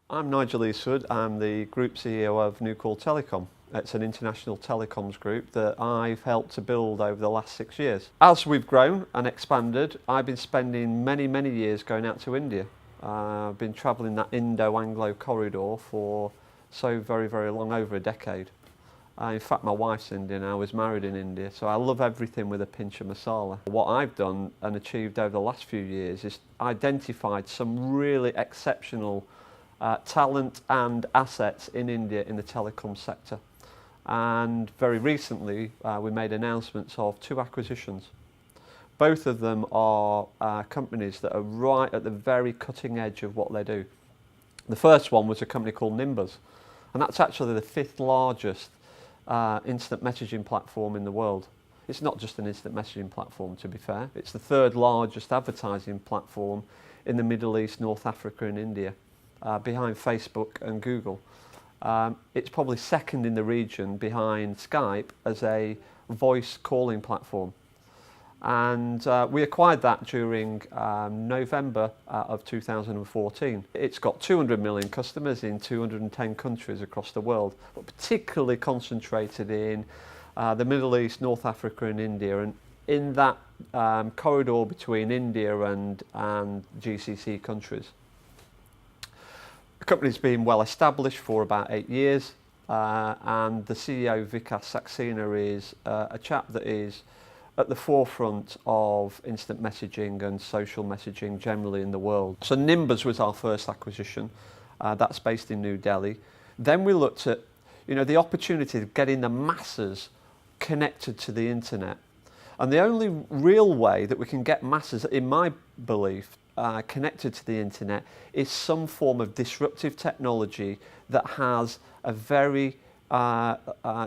I'm Nigel Eastwood. I'm the Group CEO of Call Telecom. It's an international telecoms group that I've helped to build over the last 6 years. As we've grown and expanded, I've been spending many years going out to India. I've been travelling that Indo-Anglo corridor for so very long, over a decade. In fact, my wife's Indian. I was married in India, so I love everything with a pinch of masala. What I've done and achieved over the last few years is identified some really exceptional talent and assets in India in the telecom sector. And very recently we made announcements of 2 acquisitions. Both of them are companies that are right at the very cutting edge of what they do. The first one was a company called Nimbuzz, and that's actually the 5th largest instant messaging platform in the world. It's not just an instant messaging platform, to be fair. It's the 3rd largest advertising platform in the Middle East, North Africa and India, behind Facebook and Google. It's probably 2nd in the region behind Skype as a voice calling platform. And we acquired that during November of 2014. It's got 200 million customers in 210 countries across the world, but particularly concentrated in the Middle East, North Africa and India, and in that corridor between India and GCC countries. The company's been well established for about 8 years, and the CEO Vikas Saxena is a chap that is at the forefront of instant messaging and social messaging generally in the world. So Nimbuzz was our first acquisition. That's based in New Delhi. Then we looked at the opportunity of getting the masses connected to the internet. And the only real way that we can get masses, in my belief, connected to the internet is some form of disruptive technology that has a very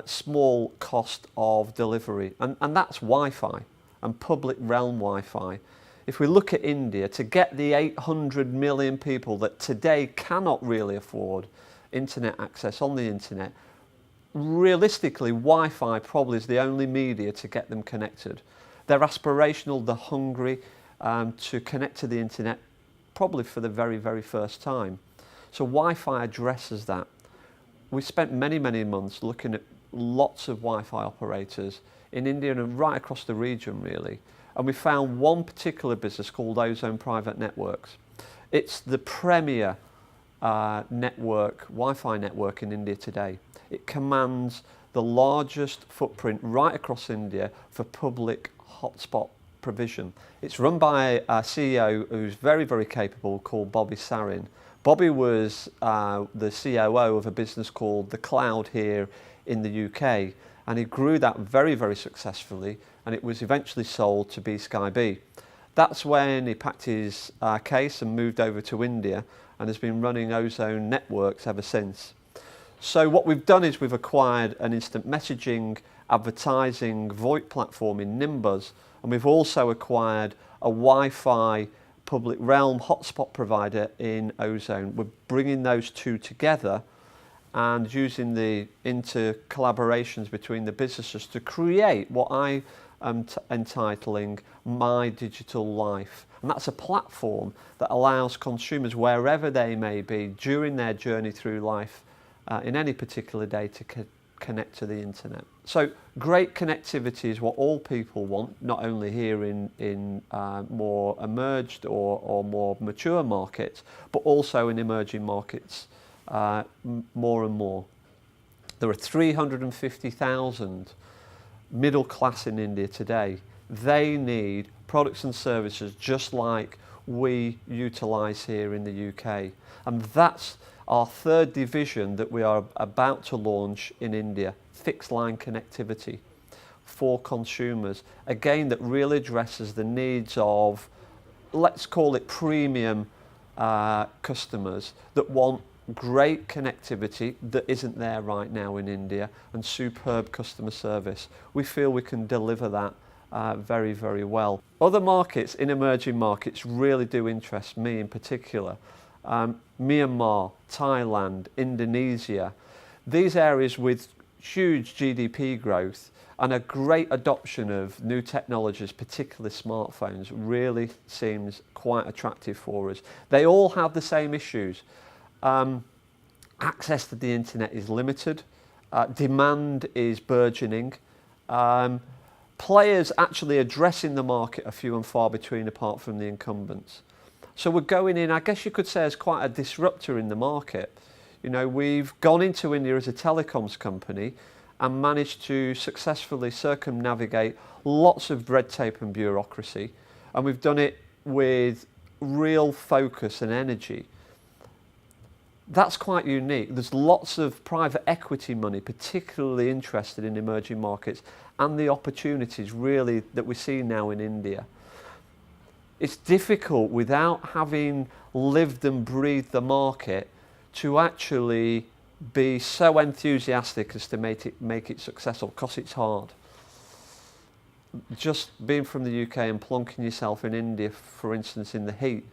small cost of delivery, and that's Wi-Fi and public realm Wi-Fi. If we look at India, to get the 800 million people that today cannot really afford internet access on the internet, realistically Wi-Fi probably is the only media to get them connected. They're aspirational, they're hungry to connect to the internet probably for the very first time. So Wi-Fi addresses that. We spent many months looking at lots of Wi-Fi operators in India and right across the region really, and we found one particular business called Ozone Private Networks. It's the premier Wi-Fi network in India today. It commands the largest footprint right across India for public hotspot provision. It's run by a CEO who's very capable called Bobby Sarin. Bobby was the COO of a business called The Cloud here in the UK, and he grew that very successfully, and it was eventually sold to Sky B. That's when he packed his case and moved over to India and has been running Ozone Networks ever since. So what we've done is we've acquired an instant messaging, advertising, VoIP platform in Nimbuzz, and we've also acquired a Wi-Fi public realm hotspot provider in Ozone. We're bringing those 2 together and using the collaborations between the businesses to create what I am entitling My Digital Life. And that's a platform that allows consumers, wherever they may be, during their journey through life, in any particular day, to connect to the internet. So great connectivity is what all people want, not only here in more emerged or more mature markets, but also in emerging markets more and more. There are 350,000 middle class in India today. They need products and services just like we utilise here in the UK, and that's our 3rd division that we are about to launch in India, fixed line connectivity for consumers, again that really addresses the needs of, let's call it premium customers that want great connectivity that isn't there right now in India, and superb customer service. We feel we can deliver that very well. Other markets in emerging markets really do interest me in particular. Myanmar, Thailand, Indonesia, these areas with huge GDP growth and a great adoption of new technologies, particularly smartphones, really seems quite attractive for us. They all have the same issues. Access to the internet is limited. Demand is burgeoning. Players actually addressing the market are few and far between apart from the incumbents. So we're going in, I guess you could say, as quite a disruptor in the market. You know, we've gone into India as a telecoms company and managed to successfully circumnavigate lots of red tape and bureaucracy. And we've done it with real focus and energy. That's quite unique. There's lots of private equity money particularly interested in emerging markets and the opportunities really that we see now in India. It's difficult without having lived and breathed the market to actually be so enthusiastic as to make it successful, because it's hard. Just being from the UK and plonking yourself in India, for instance, in the heat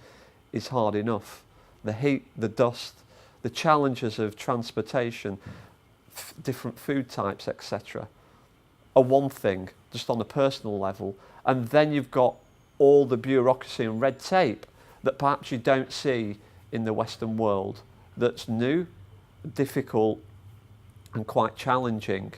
is hard enough. The heat, the dust, the challenges of transportation, different food types, etc., are one thing, just on a personal level. And then you've got all the bureaucracy and red tape that perhaps you don't see in the Western world, that's new, difficult, and quite challenging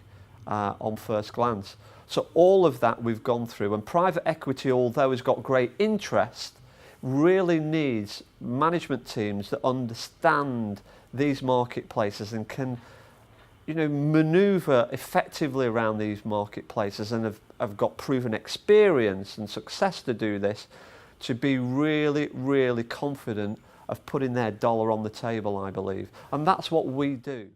on first glance. So all of that we've gone through, and private equity, although has got great interest, really needs management teams that understand these marketplaces and can, you know, manoeuvre effectively around these marketplaces and have got proven experience and success to do this, to be really, really confident of putting their dollar on the table, I believe. And that's what we do.